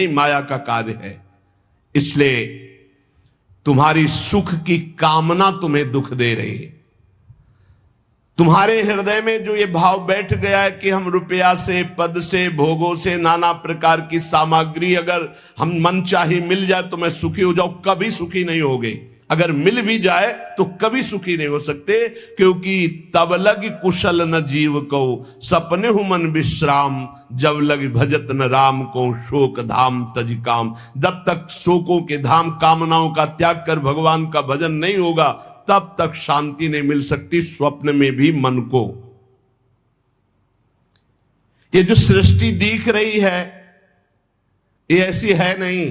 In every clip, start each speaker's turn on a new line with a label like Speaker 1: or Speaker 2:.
Speaker 1: नहीं माया का कार्य है। इसलिए तुम्हारी सुख की कामना तुम्हें दुख दे रही है। तुम्हारे हृदय में जो ये भाव बैठ गया है कि हम रुपया से, पद से, भोगों से, नाना प्रकार की सामग्री अगर हम मन चाही मिल जाए तो मैं सुखी हो जाऊं, कभी सुखी नहीं होगे। अगर मिल भी जाए तो कभी सुखी नहीं हो सकते, क्योंकि तब लग कुशल न जीव को सपने हु मन विश्राम, जब लग भजत न राम को शोक धाम तज काम। जब तक शोकों के धाम कामनाओं का त्याग कर भगवान का भजन नहीं होगा तब तक शांति नहीं मिल सकती स्वप्न में भी मन को। ये जो सृष्टि दिख रही है ये ऐसी है नहीं,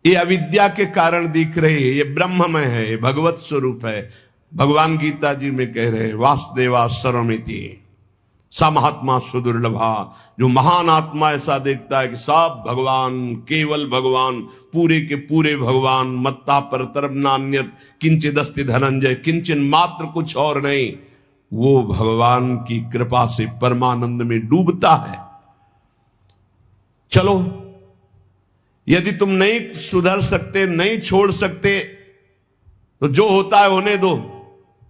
Speaker 1: ये अविद्या के कारण दिख रही है, ये ब्रह्ममय है, ये भगवत स्वरूप है। भगवान गीता जी में कह रहे हैं वासुदेवा सर्वमिति स महात्मा सुदुर्लभा। जो महान आत्मा ऐसा देखता है कि सब भगवान, केवल भगवान, पूरे के पूरे भगवान, मत्ता परतरम नान्यत किंचिदस्ति धनंजय, किंचन मात्र कुछ और नहीं, वो भगवान की कृपा से परमानंद में डूबता है। चलो, यदि तुम नहीं सुधर सकते, नहीं छोड़ सकते, तो जो होता है होने दो,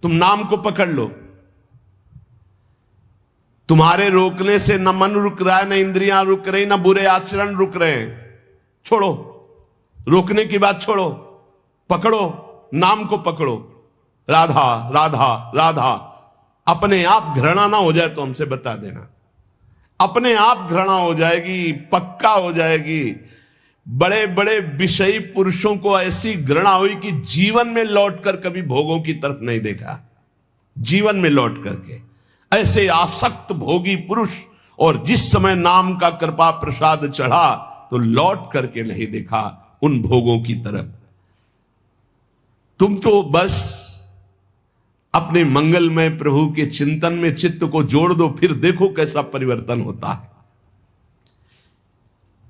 Speaker 1: तुम नाम को पकड़ लो। तुम्हारे रोकने से न मन रुक रहा है, न इंद्रियां रुक रही, न बुरे आचरण रुक रहे हैं। छोड़ो, रोकने की बात छोड़ो, पकड़ो, नाम को पकड़ो। राधा राधा राधा। अपने आप घृणा ना हो जाए तो हमसे बता देना, अपने आप घृणा हो जाएगी, पक्का हो जाएगी। बड़े बड़े विषयी पुरुषों को ऐसी घृणा हुई कि जीवन में लौटकर कभी भोगों की तरफ नहीं देखा। जीवन में लौट करके ऐसे आसक्त भोगी पुरुष, और जिस समय नाम का कृपा प्रसाद चढ़ा तो लौट करके नहीं देखा उन भोगों की तरफ। तुम तो बस अपने मंगलमय प्रभु के चिंतन में चित्त को जोड़ दो, फिर देखो कैसा परिवर्तन होता है।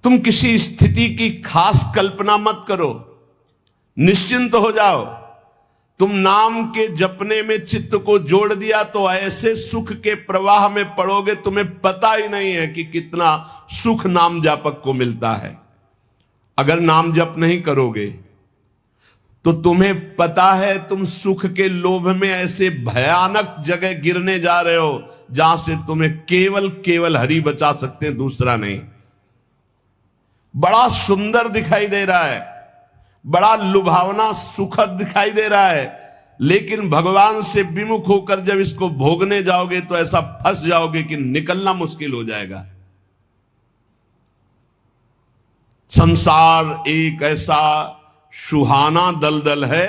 Speaker 1: तुम किसी स्थिति की खास कल्पना मत करो, निश्चिंत हो जाओ। तुम नाम के जपने में चित्त को जोड़ दिया तो ऐसे सुख के प्रवाह में पड़ोगे, तुम्हें पता ही नहीं है कि कितना सुख नाम जापक को मिलता है। अगर नाम जप नहीं करोगे तो तुम्हें पता है तुम सुख के लोभ में ऐसे भयानक जगह गिरने जा रहे हो जहां से तुम्हें केवल केवल हरि बचा सकते हैं, दूसरा नहीं। बड़ा सुंदर दिखाई दे रहा है, बड़ा लुभावना सुखद दिखाई दे रहा है, लेकिन भगवान से विमुख होकर जब इसको भोगने जाओगे तो ऐसा फंस जाओगे कि निकलना मुश्किल हो जाएगा। संसार एक ऐसा सुहाना दलदल है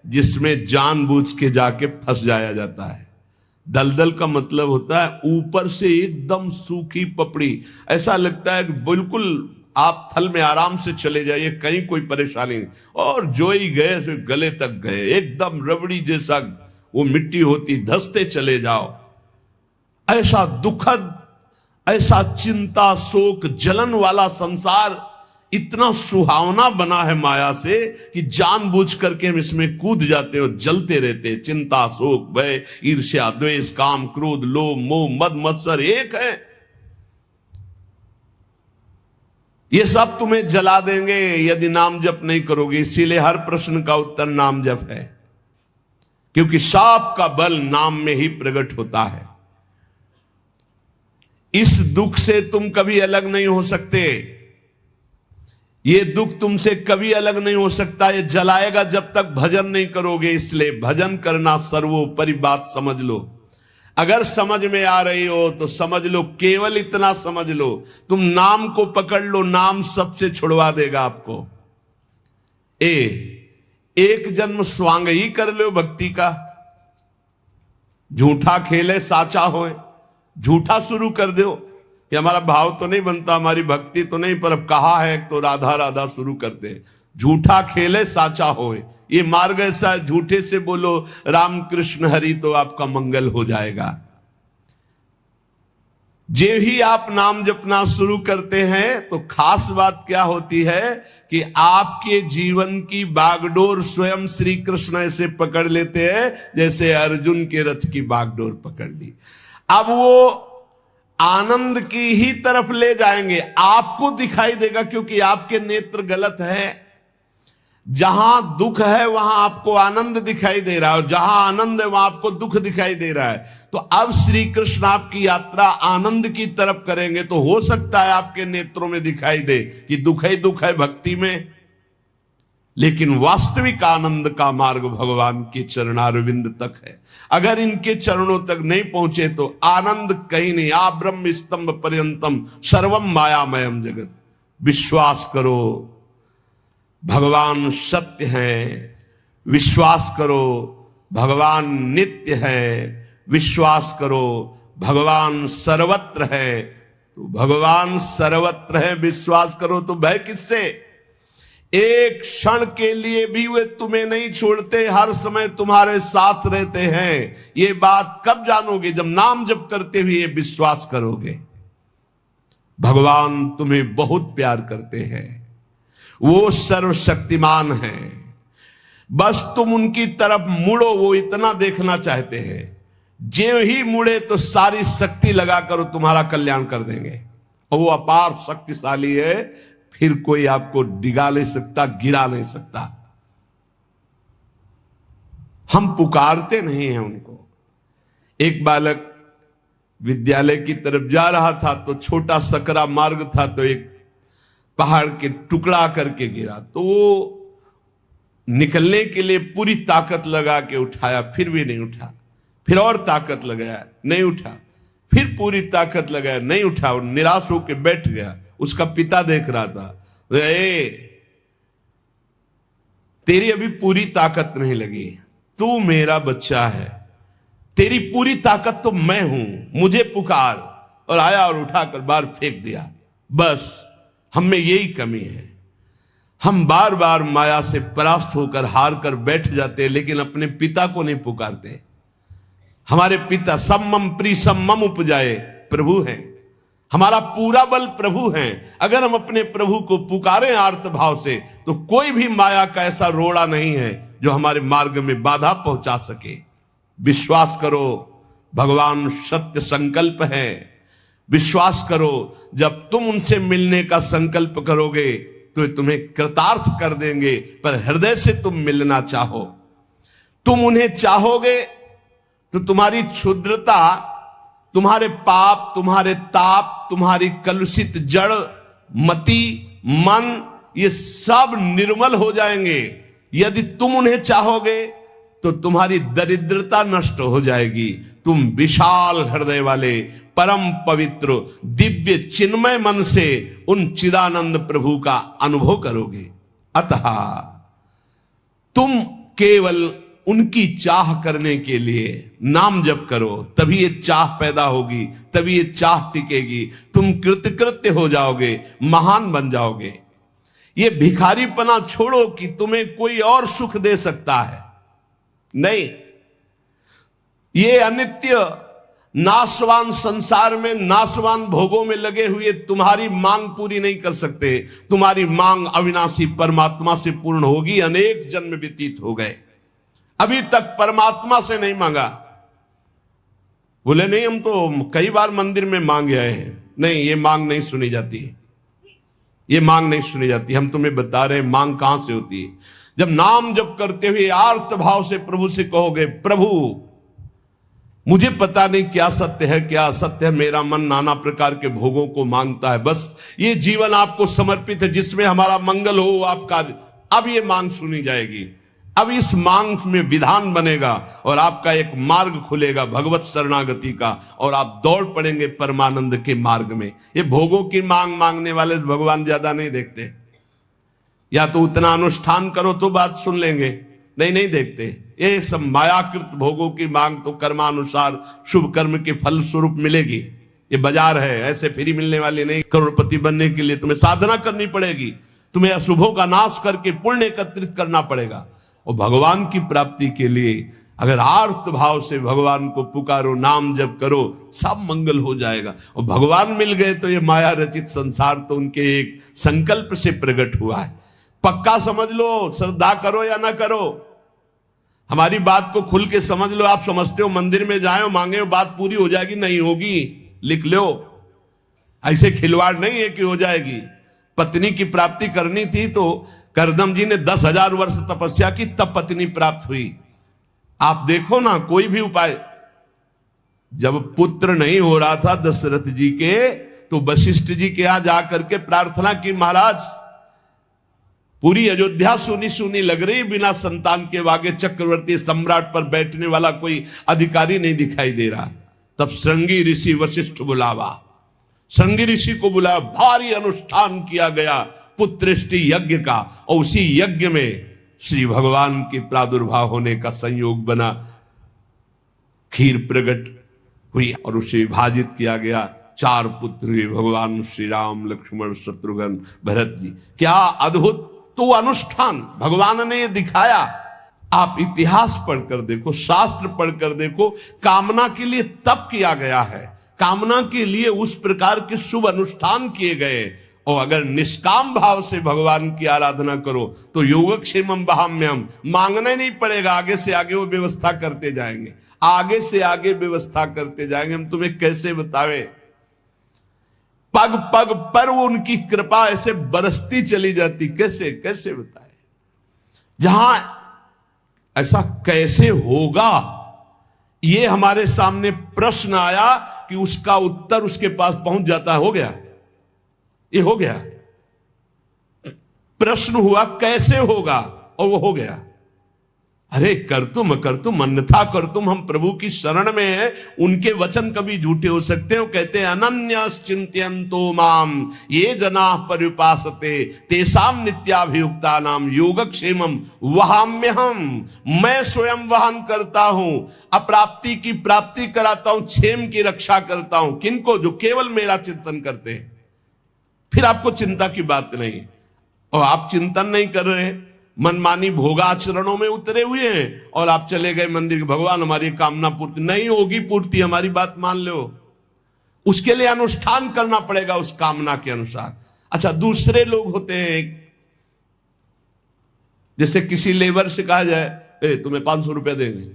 Speaker 1: जिसमें जानबूझ के जाके फंस जाया जाता है। दलदल का मतलब होता है ऊपर से एकदम सूखी पपड़ी, ऐसा लगता है कि बिल्कुल आप थल में आराम से चले जाइए, कहीं कोई परेशानी नहीं, और जो ही गए तो गले तक गए, एकदम रबड़ी जैसा वो मिट्टी होती, धंसते चले जाओ। ऐसा दुखद, ऐसा चिंता शोक जलन वाला संसार इतना सुहावना बना है माया से कि जानबूझ करके हम इसमें कूद जाते और जलते रहते। चिंता शोक भय ईर्ष्या द्वेष काम क्रोध लोभ मोह मद मत्सर एक है, ये सब तुम्हें जला देंगे यदि नाम जप नहीं करोगे। इसीलिए हर प्रश्न का उत्तर नाम जप है, क्योंकि साप का बल नाम में ही प्रकट होता है। इस दुख से तुम कभी अलग नहीं हो सकते, ये दुख तुमसे कभी अलग नहीं हो सकता, ये जलाएगा जब तक भजन नहीं करोगे। इसलिए भजन करना सर्वोपरि बात समझ लो। अगर समझ में आ रही हो तो समझ लो, केवल इतना समझ लो, तुम नाम को पकड़ लो, नाम सबसे छुड़वा देगा आपको। एक जन्म स्वांग ही कर लो भक्ति का, झूठा खेले साचा होए, झूठा शुरू कर दो कि हमारा भाव तो नहीं बनता, हमारी भक्ति तो नहीं, पर अब कहा है तो राधा राधा शुरू करते हैं। झूठा खेले साचा होए, ये मार्ग ऐसा है, झूठे से बोलो राम कृष्ण हरि तो आपका मंगल हो जाएगा। जे ही आप नाम जपना शुरू करते हैं तो खास बात क्या होती है कि आपके जीवन की बागडोर स्वयं श्री कृष्ण ऐसे पकड़ लेते हैं जैसे अर्जुन के रथ की बागडोर पकड़ ली। अब वो आनंद की ही तरफ ले जाएंगे। आपको दिखाई देगा क्योंकि आपके नेत्र गलत है। जहां दुख है वहां आपको आनंद दिखाई दे रहा है और जहां आनंद है वहां आपको दुख दिखाई दे रहा है। तो अब श्री कृष्ण आपकी यात्रा आनंद की तरफ करेंगे तो हो सकता है आपके नेत्रों में दिखाई दे कि दुख ही दुख है भक्ति में, लेकिन वास्तविक आनंद का मार्ग भगवान के चरणारविंद तक है। अगर इनके चरणों तक नहीं पहुंचे तो आनंद कहीं नहीं। आ ब्रह्म स्तंभ पर्यंतम सर्वम मायामयम जगत। विश्वास करो भगवान सत्य है, विश्वास करो भगवान नित्य है, विश्वास करो भगवान सर्वत्र है। तो भगवान सर्वत्र है, विश्वास करो तो भय किससे? एक क्षण के लिए भी वे तुम्हें नहीं छोड़ते, हर समय तुम्हारे साथ रहते हैं। ये बात कब जानोगे? जब नाम जप करते हुए विश्वास करोगे। भगवान तुम्हें बहुत प्यार करते हैं, वो सर्वशक्तिमान हैं। बस तुम उनकी तरफ मुड़ो, वो इतना देखना चाहते हैं। जो ही मुड़े तो सारी शक्ति लगाकर तुम्हारा कल्याण कर देंगे। और वो अपार शक्तिशाली है, फिर कोई आपको डिगा नहीं सकता, गिरा नहीं सकता। हम पुकारते नहीं हैं उनको। एक बालक विद्यालय की तरफ जा रहा था तो छोटा सकरा मार्ग था, तो एक पहाड़ के टुकड़ा करके गिरा। तो वो निकलने के लिए पूरी ताकत लगा के उठाया, फिर भी नहीं उठा। फिर और ताकत लगाया, नहीं उठा। फिर पूरी ताकत लगाया, नहीं उठा। और निराश होकर बैठ गया। उसका पिता देख रहा था, तेरी अभी पूरी ताकत नहीं लगी, तू मेरा बच्चा है, तेरी पूरी ताकत तो मैं हूं, मुझे पुकार। और आया और उठाकर बाहर फेंक दिया। बस हम में यही कमी है। हम बार बार माया से परास्त होकर हार कर बैठ जाते हैं, लेकिन अपने पिता को नहीं पुकारते। हमारे पिता सम्मम प्रीसम्मम उपजाए प्रभु हैं। हमारा पूरा बल प्रभु हैं। अगर हम अपने प्रभु को पुकारें आर्त भाव से तो कोई भी माया का ऐसा रोड़ा नहीं है जो हमारे मार्ग में बाधा पहुंचा सके। विश्वास करो भगवान सत्य संकल्प है। विश्वास करो जब तुम उनसे मिलने का संकल्प करोगे तो तुम्हें कृतार्थ कर देंगे। पर हृदय से तुम मिलना चाहो, तुम उन्हें चाहोगे तो तुम्हारी क्षुद्रता, तुम्हारे पाप, तुम्हारे ताप, तुम्हारी कलुषित जड़ मति मन, ये सब निर्मल हो जाएंगे। यदि तुम उन्हें चाहोगे तो तुम्हारी दरिद्रता नष्ट हो जाएगी। तुम विशाल हृदय वाले परम पवित्र दिव्य चिन्मय मन से उन चिदानंद प्रभु का अनुभव करोगे। अतः तुम केवल उनकी चाह करने के लिए नाम जप करो, तभी ये चाह पैदा होगी, तभी ये चाह टिकेगी। तुम कृतकृत्य हो जाओगे, महान बन जाओगे। ये भिखारीपना छोड़ो कि तुम्हें कोई और सुख दे सकता है, नहीं। ये अनित्य नाशवान संसार में नाशवान भोगों में लगे हुए तुम्हारी मांग पूरी नहीं कर सकते। तुम्हारी मांग अविनाशी परमात्मा से पूर्ण होगी। अनेक जन्म व्यतीत हो गए, अभी तक परमात्मा से नहीं मांगा। बोले नहीं, हम तो कई बार मंदिर में मांग आए हैं। नहीं, ये मांग नहीं सुनी जाती, ये मांग नहीं सुनी जाती। हम तुम्हें बता रहे हैं मांग कहां से होती है। जब नाम जप करते हुए आर्त भाव से प्रभु से कहोगे, प्रभु मुझे पता नहीं क्या सत्य है क्या असत्य है, मेरा मन नाना प्रकार के भोगों को मांगता है, बस ये जीवन आपको समर्पित है जिसमें हमारा मंगल हो आपका। अब ये मांग सुनी जाएगी। अब इस मांग में विधान बनेगा और आपका एक मार्ग खुलेगा भगवत शरणागति का, और आप दौड़ पड़ेंगे परमानंद के मार्ग में। ये भोगों की मांग मांगने वाले भगवान ज्यादा नहीं देखते। या तो उतना अनुष्ठान करो तो बात सुन लेंगे, नहीं देखते। ये सब मायाकृत भोगों की मांग तो कर्मानुसार शुभ कर्म के फल स्वरूप मिलेगी। ये बाजार है, ऐसे फ्री मिलने वाली नहीं। करोड़पति बनने के लिए तुम्हें साधना करनी पड़ेगी, तुम्हें अशुभों का नाश करके पुण्य एकत्रित करना पड़ेगा। और भगवान की प्राप्ति के लिए अगर आर्त भाव से भगवान को पुकारो, नाम जप करो, सब मंगल हो जाएगा। और भगवान मिल गए तो ये माया रचित संसार तो उनके एक संकल्प से प्रकट हुआ है। पक्का समझ लो, श्रद्धा करो या ना करो, हमारी बात को खुल के समझ लो। आप समझते हो मंदिर में जाए मांगे बात पूरी हो जाएगी, नहीं होगी। लिख लो, ऐसे खिलवाड़ नहीं है कि हो जाएगी। पत्नी की प्राप्ति करनी थी तो करदम जी ने 10,000 वर्ष तपस्या की, तब पत्नी प्राप्त हुई। आप देखो ना, कोई भी उपाय। जब पुत्र नहीं हो रहा था दशरथ जी के, तो वशिष्ठ जी के यहां जाकर के प्रार्थना की, महाराज पूरी अयोध्या सुनी सुनी लग रही, बिना संतान के आगे चक्रवर्ती सम्राट पर बैठने वाला कोई अधिकारी नहीं दिखाई दे रहा। तब श्रृंगी ऋषि वशिष्ठ बुलावा, श्रृंगी ऋषि को बुलाया, भारी अनुष्ठान किया गया पुत्रेष्टि यज्ञ का, और उसी यज्ञ में श्री भगवान के प्रादुर्भाव होने का संयोग बना। खीर प्रकट हुई और उसे विभाजित किया गया। 4 पुत्र हुए, भगवान श्री राम, लक्ष्मण, शत्रुघ्न, भरत जी। क्या अद्भुत तो अनुष्ठान भगवान ने दिखाया। आप इतिहास पढ़कर देखो, शास्त्र पढ़कर देखो, कामना के लिए तप किया गया है, कामना के लिए उस प्रकार के शुभ अनुष्ठान किए गए। और अगर निष्काम भाव से भगवान की आराधना करो तो योगक्षेमम वहाम्यम, मांगना नहीं पड़ेगा, आगे से आगे वो व्यवस्था करते जाएंगे, आगे से आगे व्यवस्था करते जाएंगे। हम तुम्हें कैसे बतावे, पग पग पर वो उनकी कृपा ऐसे बरसती चली जाती, कैसे कैसे बताए। जहां ऐसा कैसे होगा, ये हमारे सामने प्रश्न आया कि उसका उत्तर उसके पास पहुंच जाता है। हो गया, ये हो गया। प्रश्न हुआ कैसे होगा, और वो हो गया। अरे कर तुम अन्यथा कर तुम, हम प्रभु की शरण में है, उनके वचन कभी झूठे हो सकते हैं। कहते हैं अनन्यश्चिन्तयन्तो माम ये जना पर्युपासते तेषाम नित्याभियुक्ता नाम योगक्षेमम वहाम्यहम, मैं स्वयं वहन करता हूं, अप्राप्ति की प्राप्ति कराता हूं, क्षेम की रक्षा करता हूं। किनको? जो केवल मेरा चिंतन करते हैं। फिर आपको चिंता की बात नहीं, और आप चिंतन नहीं कर रहे, मनमानी भोगाचरणों में उतरे हुए हैं, और आप चले गए मंदिर, भगवान हमारी कामना पूर्ति नहीं होगी, पूर्ति हमारी बात मान लो, उसके लिए अनुष्ठान करना पड़ेगा उस कामना के अनुसार। अच्छा, दूसरे लोग होते हैं, जैसे किसी लेबर से कहा जाए तुम्हें 500 रुपया देंगे,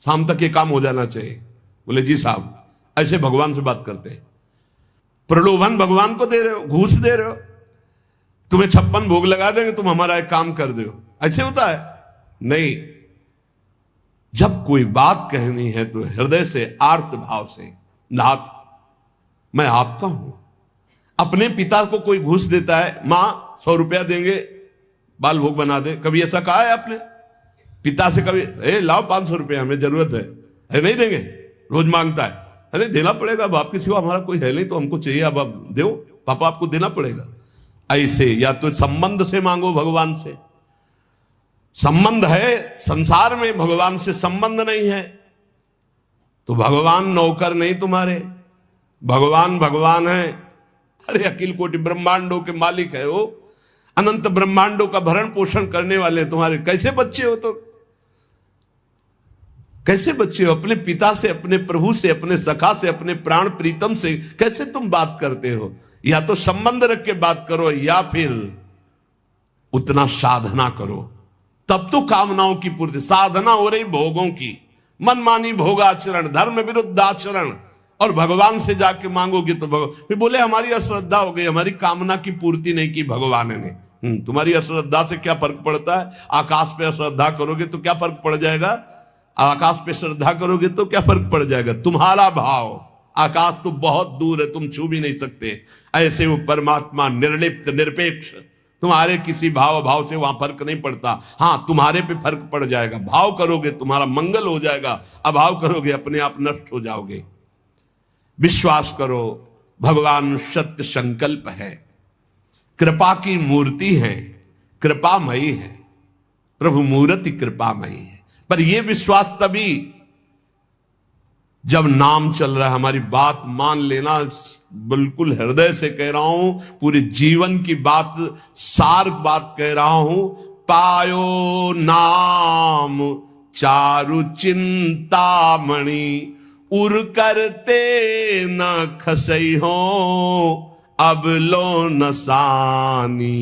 Speaker 1: शाम तक ये काम हो जाना चाहिए, बोले जी साहब, ऐसे भगवान से बात करते हैं। प्रलोभन भगवान को दे रहे हो, घूस दे रहे हो, तुम्हें 56 भोग लगा देंगे, तुम हमारा एक काम कर दो, ऐसे होता है? नहीं। जब कोई बात कहनी है तो हृदय से, आर्त भाव से, नाथ मैं आपका हूं। अपने पिता को कोई घूस देता है, मां 100 रुपया देंगे बाल भोग बना दे, कभी ऐसा कहा है आपने पिता से? कभी लाओ 500 रुपया, हमें जरूरत है, अरे नहीं देंगे, रोज मांगता है, अरे देना पड़ेगा, अब आपके सिवा हमारा कोई है नहीं तो हमको चाहिए, अब आप दो, पापा आपको देना पड़ेगा। ऐसे या तो संबंध से मांगो, भगवान से संबंध है, संसार में भगवान से संबंध नहीं है तो भगवान नौकर नहीं तुम्हारे, भगवान भगवान है। अरे अखिल कोटि ब्रह्मांडों के मालिक है वो, अनंत ब्रह्मांडों का भरण पोषण करने वाले तुम्हारे कैसे बच्चे हो? तो कैसे बच्चे हो? अपने पिता से, अपने प्रभु से, अपने सखा से, अपने प्राण प्रीतम से कैसे तुम बात करते हो? या तो संबंध रख के बात करो, या फिर उतना साधना करो, तब तो कामनाओं की पूर्ति। साधना हो रही भोगों की, मनमानी भोगाचरण, धर्म विरुद्ध आचरण, और भगवान से जाके मांगोगे तो फिर बोले हमारी अश्रद्धा हो गई, हमारी कामना की पूर्ति नहीं की भगवान ने। तुम्हारी अश्रद्धा से क्या फर्क पड़ता है? आकाश पे अश्रद्धा करोगे तो क्या फर्क पड़ जाएगा? आकाश पे श्रद्धा करोगे तो क्या फर्क पड़ जाएगा? तुम्हारा भाव, आकाश तो बहुत दूर है, तुम छू भी नहीं सकते। ऐसे वो परमात्मा निर्लिप्त, निरपेक्ष, तुम्हारे किसी भाव भाव से वहां फर्क नहीं पड़ता। हां, तुम्हारे पे फर्क पड़ जाएगा। भाव करोगे तुम्हारा मंगल हो जाएगा, अभाव करोगे अपने आप नष्ट हो जाओगे। विश्वास करो, भगवान सत्य संकल्प है, कृपा की मूर्ति है, कृपामयी है, प्रभु मूर्ति कृपामयी है। पर यह विश्वास तभी जब नाम चल रहा है। हमारी बात मान लेना, बिल्कुल हृदय से कह रहा हूं, पूरे जीवन की बात, सार बात कह रहा हूं। पायो नाम चारु चिंतामणि, उर करते न खसई हो, अब लो नसानी,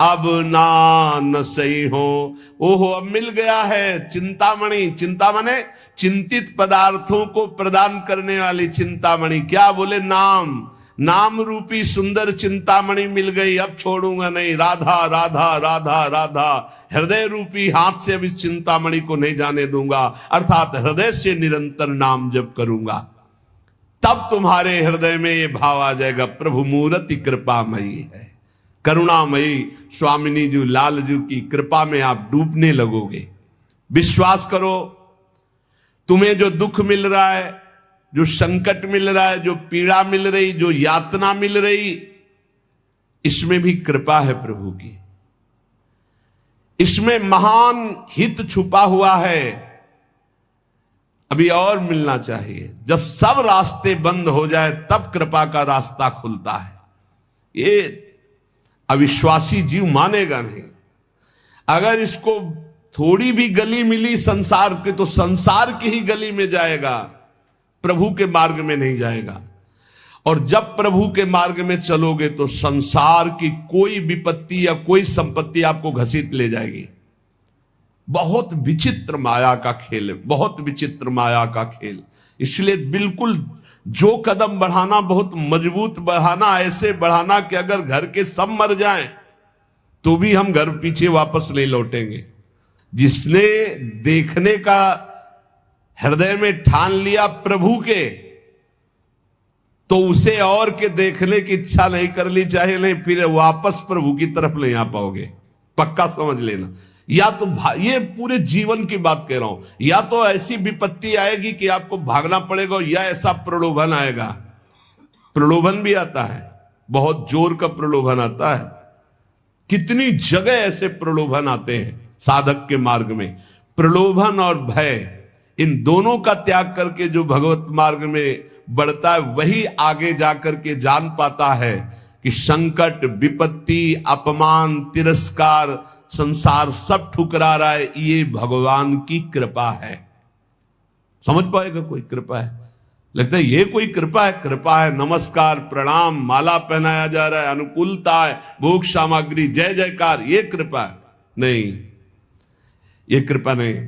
Speaker 1: अब ना नसई हो। ओहो, अब मिल गया है चिंतामणि। चिंता माने चिंतित पदार्थों को प्रदान करने वाली चिंतामणि। क्या बोले? नाम। नाम रूपी सुंदर चिंतामणि मिल गई, अब छोड़ूंगा नहीं, राधा राधा राधा राधा, हृदय रूपी हाथ से अब इस चिंतामणि को नहीं जाने दूंगा, अर्थात हृदय से निरंतर नाम जप करूंगा। तब तुम्हारे हृदय में ये भाव आ जाएगा, प्रभु मूर्ति कृपामयी है, करुणामयी स्वामिनी जी लाल जी की कृपा में आप डूबने लगोगे। विश्वास करो, तुम्हें जो दुख मिल रहा है, जो संकट मिल रहा है, जो पीड़ा मिल रही, जो यातना मिल रही, इसमें भी कृपा है प्रभु की, इसमें महान हित छुपा हुआ है। अभी और मिलना चाहिए। जब सब रास्ते बंद हो जाए तब कृपा का रास्ता खुलता है। ये अविश्वासी जीव मानेगा नहीं। अगर इसको थोड़ी भी गली मिली संसार के, तो संसार की ही गली में जाएगा, प्रभु के मार्ग में नहीं जाएगा। और जब प्रभु के मार्ग में चलोगे तो संसार की कोई विपत्ति या कोई संपत्ति आपको घसीट ले जाएगी। बहुत विचित्र माया का खेल है, बहुत विचित्र माया का खेल। इसलिए बिल्कुल जो कदम बढ़ाना बहुत मजबूत बढ़ाना, ऐसे बढ़ाना कि अगर घर के सब मर जाएं तो भी हम घर पीछे वापस नहीं लौटेंगे। जिसने देखने का हृदय में ठान लिया प्रभु के, तो उसे और के देखने की इच्छा नहीं कर ली, चाहे नहीं, फिर वापस प्रभु की तरफ नहीं आ पाओगे, पक्का समझ लेना। या तो ये पूरे जीवन की बात कह रहा हूं, या तो ऐसी विपत्ति आएगी कि आपको भागना पड़ेगा, या ऐसा प्रलोभन आएगा। प्रलोभन भी आता है, बहुत जोर का प्रलोभन आता है। कितनी जगह ऐसे प्रलोभन आते हैं साधक के मार्ग में। प्रलोभन और भय, इन दोनों का त्याग करके जो भगवत मार्ग में बढ़ता है, वही आगे जाकर के जान पाता है कि संकट, विपत्ति, अपमान, तिरस्कार, संसार सब ठुकरा रहा है, ये भगवान की कृपा है। समझ पाएगा कोई कृपा है? लगता है ये कोई कृपा है? कृपा है, नमस्कार, प्रणाम, माला पहनाया जा रहा है, अनुकूलता है, भोग सामग्री, जय जयकार, ये कृपा है? नहीं, ये कृपा नहीं।